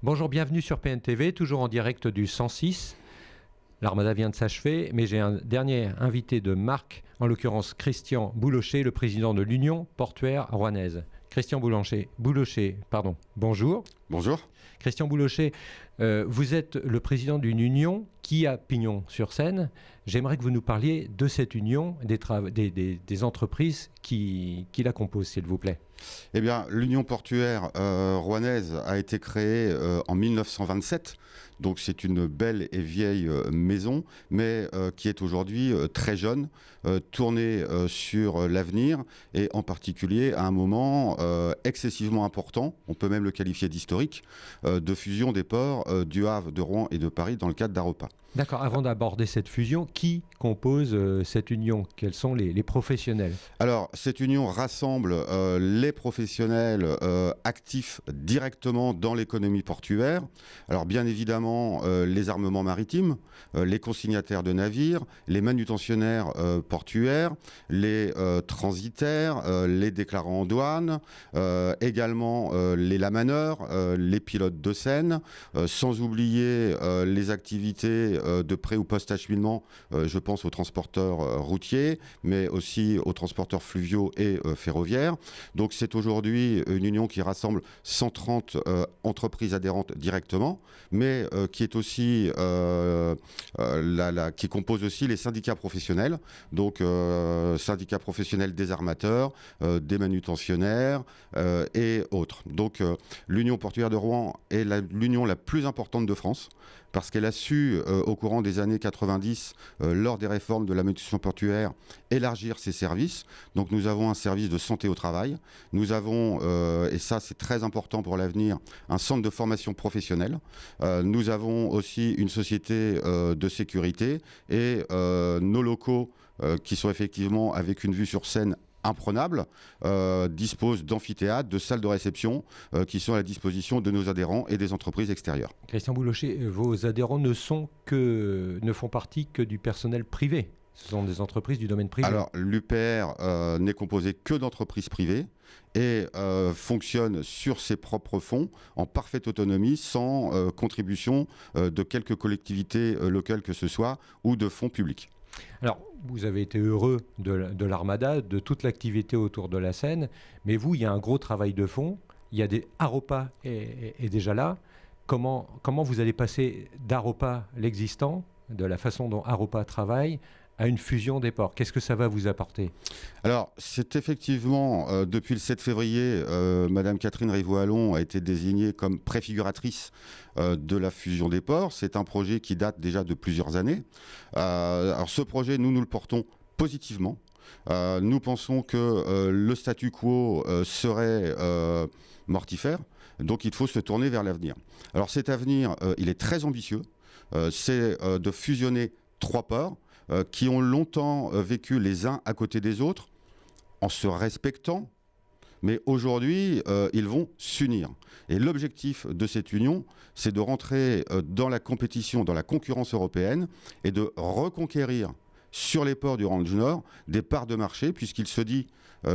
Bonjour, bienvenue sur PNTV, toujours en direct du 106. L'Armada vient de s'achever, mais j'ai un dernier invité de marque, en l'occurrence Christian Boulocher, le président de l'Union portuaire rouennaise. Christian Boulocher, bonjour. Bonjour. Christian Boulocher, vous êtes le président d'une union qui a pignon sur Seine. J'aimerais que vous nous parliez de cette union, des entreprises qui la composent, s'il vous plaît. Eh bien, l'Union portuaire rouennaise a été créée en 1927. Donc c'est une belle et vieille maison, mais qui est aujourd'hui très jeune, tournée sur l'avenir et en particulier à un moment excessivement important, on peut même le qualifier d'historique, de fusion des ports du Havre, de Rouen et de Paris dans le cadre d'Aropa. D'accord, avant d'aborder cette fusion, qui compose cette union? Quels sont les professionnels? Alors, cette union rassemble les professionnels actifs directement dans l'économie portuaire. Alors, bien évidemment, les armements maritimes, les consignataires de navires, les manutentionnaires portuaires, les transitaires, les déclarants en douane, également les lamaneurs, les pilotes de Seine, sans oublier les activités de pré- ou post-acheminement, je pense aux transporteurs routiers, mais aussi aux transporteurs fluviaux et ferroviaires. Donc c'est aujourd'hui une union qui rassemble 130 entreprises adhérentes directement, mais qui est aussi qui compose aussi les syndicats professionnels, donc syndicats professionnels des armateurs, des manutentionnaires et autres. Donc l'Union portuaire de Rouen est l'union la plus importante de France, parce qu'elle a su, au courant des années 90, lors des réformes de la manutention portuaire, élargir ses services. Donc nous avons un service de santé au travail, nous avons, et ça c'est très important pour l'avenir, un centre de formation professionnelle, nous avons aussi une société de sécurité et nos locaux qui sont effectivement avec une vue sur Seine imprenable, dispose d'amphithéâtres, de salles de réception qui sont à la disposition de nos adhérents et des entreprises extérieures. Christian Boulocher, vos adhérents ne font partie que du personnel privé. Ce sont des entreprises du domaine privé. Alors, l'UPR n'est composé que d'entreprises privées et fonctionne sur ses propres fonds en parfaite autonomie, sans contribution de quelques collectivités locales que ce soit ou de fonds publics. Alors, vous avez été heureux de l'Armada, de toute l'activité autour de la Seine, mais vous, il y a un gros travail de fond. Il y a Aropa est déjà là. Comment vous allez passer d'Aropa, l'existant, de la façon dont Aropa travaille, à une fusion des ports? Qu'est-ce que ça va vous apporter? Alors, c'est effectivement, depuis le 7 février, Madame Catherine Rivoallon a été désignée comme préfiguratrice de la fusion des ports. C'est un projet qui date déjà de plusieurs années. Alors, ce projet, nous le portons positivement. Nous pensons que le statu quo serait mortifère, donc il faut se tourner vers l'avenir. Alors, cet avenir, il est très ambitieux. C'est de fusionner 3 ports qui ont longtemps vécu les uns à côté des autres en se respectant, mais aujourd'hui, ils vont s'unir. Et l'objectif de cette union, c'est de rentrer dans la compétition, dans la concurrence européenne et de reconquérir sur les ports du Range Nord des parts de marché, puisqu'il se dit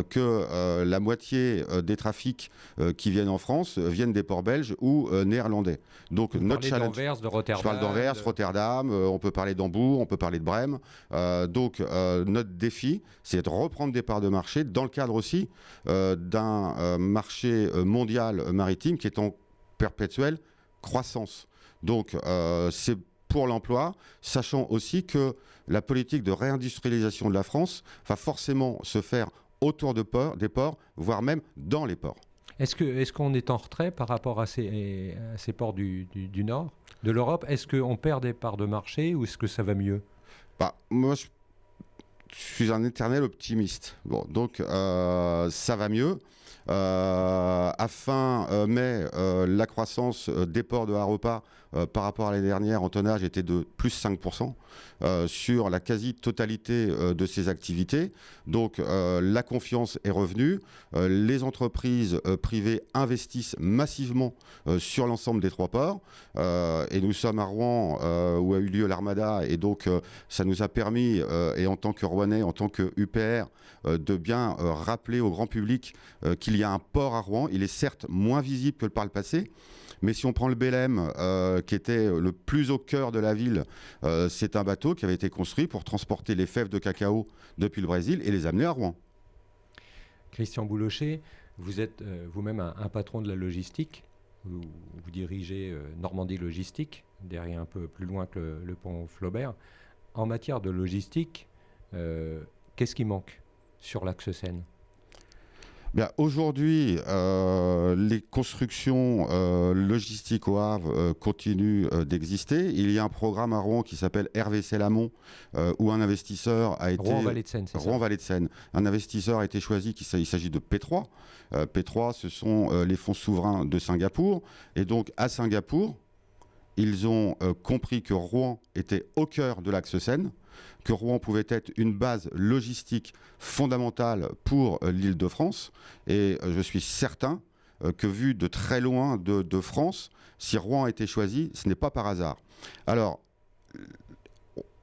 que la moitié des trafics qui viennent en France viennent des ports belges ou néerlandais. Donc notre challenge, de Rotterdam, je parle d'Anvers, Rotterdam, on peut parler d'Hambourg, on peut parler de Brême. Donc notre défi, c'est de reprendre des parts de marché dans le cadre aussi d'un marché mondial maritime qui est en perpétuelle croissance. Donc c'est pour l'emploi, sachant aussi que la politique de réindustrialisation de la France va forcément se faire autour des ports, voire même dans les ports. Est-ce qu'on est en retrait par rapport à ces ports du Nord, de l'Europe? Est-ce qu'on perd des parts de marché ou est-ce que ça va mieux? Moi, je suis un éternel optimiste. Bon, donc ça va mieux. À fin mai, la croissance des ports de Aropa par rapport à l'année dernière en tonnage était de plus 5% sur la quasi-totalité de ces activités. Donc la confiance est revenue. Les entreprises privées investissent massivement sur l'ensemble des 3 ports. Et nous sommes à Rouen où a eu lieu l'Armada. Et donc ça nous a permis, et en tant que Rouennais, en tant que UPR, de bien rappeler au grand public qu'il y a un port à Rouen. Il est certes moins visible que par le passé, Mais si on prend le Belém, qui était le plus au cœur de la ville, c'est un bateau qui avait été construit pour transporter les fèves de cacao depuis le Brésil et les amener à Rouen. Christian Boulocher, vous êtes vous-même un patron de la logistique. Vous dirigez Normandie Logistique, derrière un peu plus loin que le pont Flaubert. En matière de logistique, qu'est-ce qui manque sur l'axe Seine ? Bien, aujourd'hui, les constructions logistiques au Havre continuent d'exister. Il y a un programme à Rouen qui s'appelle RVC Lamont, où un investisseur a été... Rouen-Vallée de Seine, c'est ça ? Rouen-Vallée de Seine. Un investisseur a été choisi, il s'agit de P3. P3, ce sont les fonds souverains de Singapour. Et donc, à Singapour, ils ont compris que Rouen était au cœur de l'axe Seine, que Rouen pouvait être une base logistique fondamentale pour l'Île-de-France. Et je suis certain que vu de très loin de France, si Rouen a été choisi, ce n'est pas par hasard. Alors,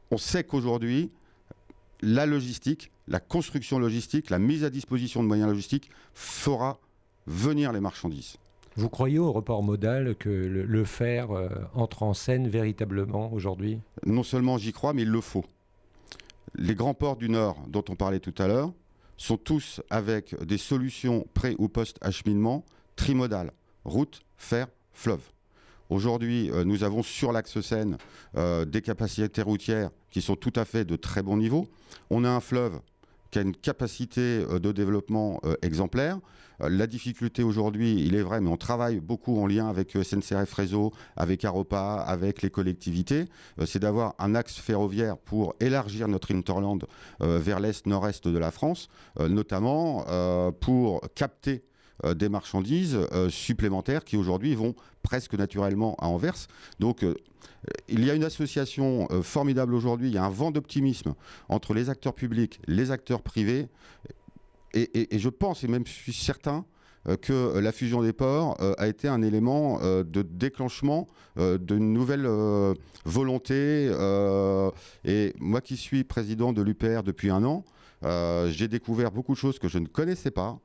on sait qu'aujourd'hui, la logistique, la construction logistique, la mise à disposition de moyens logistiques fera venir les marchandises. Vous croyez au report modal, que le fer entre en scène véritablement aujourd'hui ? Non seulement j'y crois, mais il le faut. Les grands ports du Nord, dont on parlait tout à l'heure, sont tous avec des solutions pré- ou post-acheminement trimodales, route, fer, fleuve. Aujourd'hui, nous avons sur l'axe Seine des capacités routières qui sont tout à fait de très bon niveau. On a un fleuve qui a une capacité de développement exemplaire. La difficulté aujourd'hui, il est vrai, mais on travaille beaucoup en lien avec SNCF Réseau, avec Aropa, avec les collectivités, c'est d'avoir un axe ferroviaire pour élargir notre hinterland vers l'est, nord-est de la France, notamment pour capter des marchandises supplémentaires qui aujourd'hui vont presque naturellement à Anvers. Donc il y a une association formidable aujourd'hui, il y a un vent d'optimisme entre les acteurs publics, les acteurs privés, et je pense, et même je suis certain, que la fusion des ports a été un élément de déclenchement d'une nouvelle volonté. Et moi qui suis président de l'UPR depuis 1 an, j'ai découvert beaucoup de choses que je ne connaissais pas.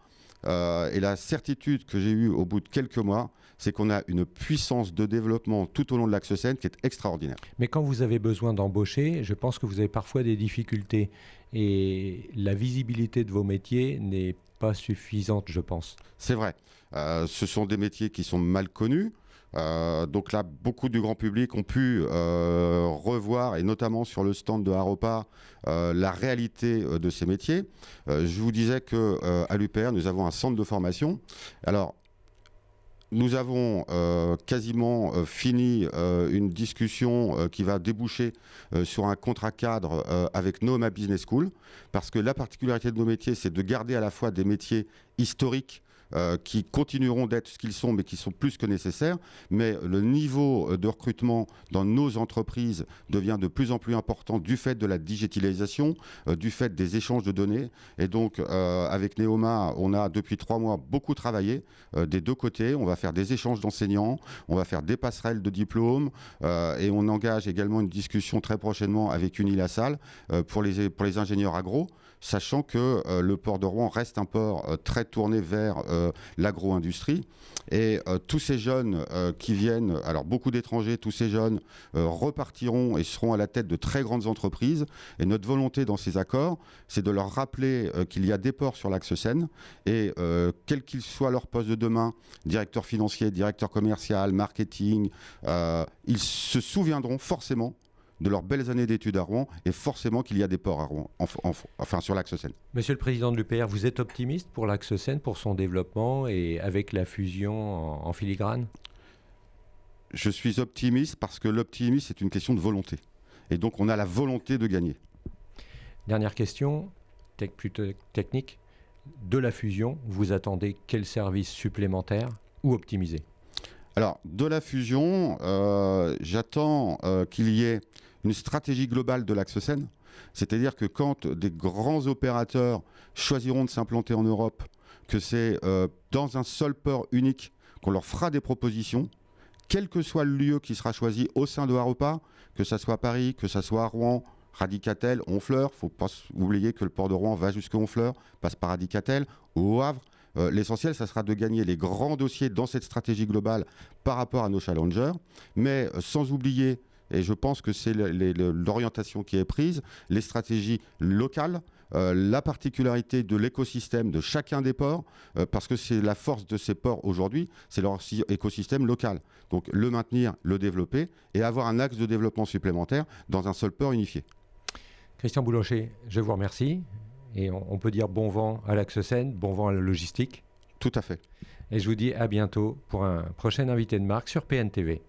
Et la certitude que j'ai eue au bout de quelques mois, c'est qu'on a une puissance de développement tout au long de l'axe Seine qui est extraordinaire. Mais quand vous avez besoin d'embaucher, je pense que vous avez parfois des difficultés. Et la visibilité de vos métiers n'est pas suffisante, je pense. C'est vrai. Ce sont des métiers qui sont mal connus. Donc là, beaucoup du grand public ont pu revoir, et notamment sur le stand de Aropa, la réalité de ces métiers. Je vous disais qu'à l'UPR, nous avons un centre de formation. Alors, nous avons quasiment fini une discussion qui va déboucher sur un contrat cadre avec Noema Business School, parce que la particularité de nos métiers, c'est de garder à la fois des métiers historiques qui continueront d'être ce qu'ils sont, mais qui sont plus que nécessaires. Mais le niveau de recrutement dans nos entreprises devient de plus en plus important du fait de la digitalisation, du fait des échanges de données. Et donc, avec Neoma, on a depuis 3 mois beaucoup travaillé des deux côtés. On va faire des échanges d'enseignants, on va faire des passerelles de diplômes, et on engage également une discussion très prochainement avec Unilassal pour les ingénieurs agro, sachant que le port de Rouen reste un port très tourné vers l'agro-industrie. Et tous ces jeunes qui viennent, alors beaucoup d'étrangers, tous ces jeunes repartiront et seront à la tête de très grandes entreprises. Et notre volonté dans ces accords, c'est de leur rappeler qu'il y a des ports sur l'axe Seine, et quel qu'il soit leur poste de demain, directeur financier, directeur commercial, marketing, ils se souviendront forcément de leurs belles années d'études à Rouen, et forcément qu'il y a des ports à Rouen, enfin sur l'axe Seine. Monsieur le Président de l'UPR, vous êtes optimiste pour l'axe Seine, pour son développement et avec la fusion en filigrane ? Je suis optimiste parce que l'optimisme est une question de volonté. Et donc on a la volonté de gagner. Dernière question, plutôt technique. De la fusion, vous attendez quel service supplémentaire ou optimisé ? Alors, de la fusion, j'attends qu'il y ait une stratégie globale de l'axe Seine. C'est-à-dire que quand des grands opérateurs choisiront de s'implanter en Europe, que c'est dans un seul port unique qu'on leur fera des propositions, quel que soit le lieu qui sera choisi au sein de Aropa, que ce soit Paris, que ce soit Rouen, Radicatel, Honfleur, il ne faut pas oublier que le port de Rouen va jusqu'à Honfleur, passe par Radicatel, ou au Havre, L'essentiel, ça sera de gagner les grands dossiers dans cette stratégie globale par rapport à nos challengers, mais sans oublier, et je pense que c'est l'orientation qui est prise, les stratégies locales, la particularité de l'écosystème de chacun des ports, parce que c'est la force de ces ports aujourd'hui, c'est leur écosystème local. Donc le maintenir, le développer et avoir un axe de développement supplémentaire dans un seul port unifié. Christian Boulanger, je vous remercie. Et on peut dire bon vent à l'Axe Seine, bon vent à la logistique. Tout à fait. Et je vous dis à bientôt pour un prochain invité de marque sur PNTV.